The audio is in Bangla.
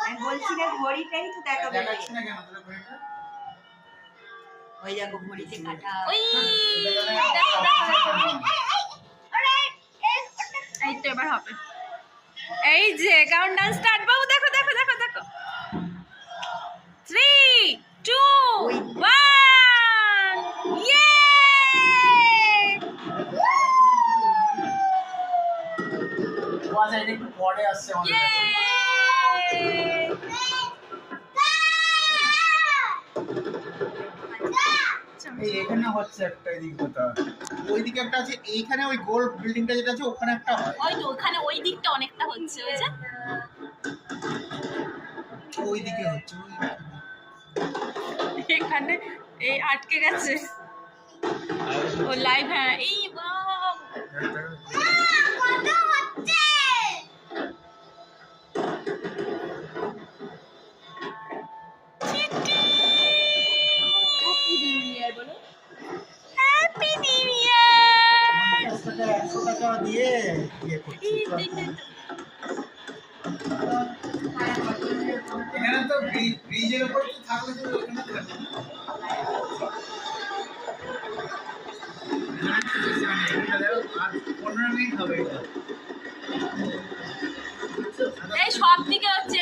আমি বলছি না ঘড়িটাই তো দেখাবে। দেখাচ্ছি না কেন তোর ঘড়িটা? ওই দেখো ঘড়িতে কাটা। ওই এই তো এবার হবে। এই যে কাউন্টডাউন স্টার্ট। বাবু দেখো দেখো দেখো দেখো। 3 2 1 ইয়ে! ওয়াজ এটা একটু পরে আসছে আমাদের ইয়ে! কাছে। এই এখানে হচ্ছে একটা এদিক কথা। ওইদিকে একটা আছে, এইখানে ওই গোল বিল্ডিংটা যেটা আছে ওখানে একটা হয়। ওই তো ওখানে ওই দিকটা অনেকটা হচ্ছে ওই যে ওইদিকে হচ্ছে এখানে এই আটকে গেছে ও লাইভ। হ্যাঁ এই বাবা হ্যাপি নিউ ইয়ার। 100 টাকা দিয়ে ইয়ে করছি। এখানে তো ব্রিজের উপর তো থাকলে তো ওখানে থাকবে। 15 মিনিট হবে এটা। এই সব দিকে হচ্ছে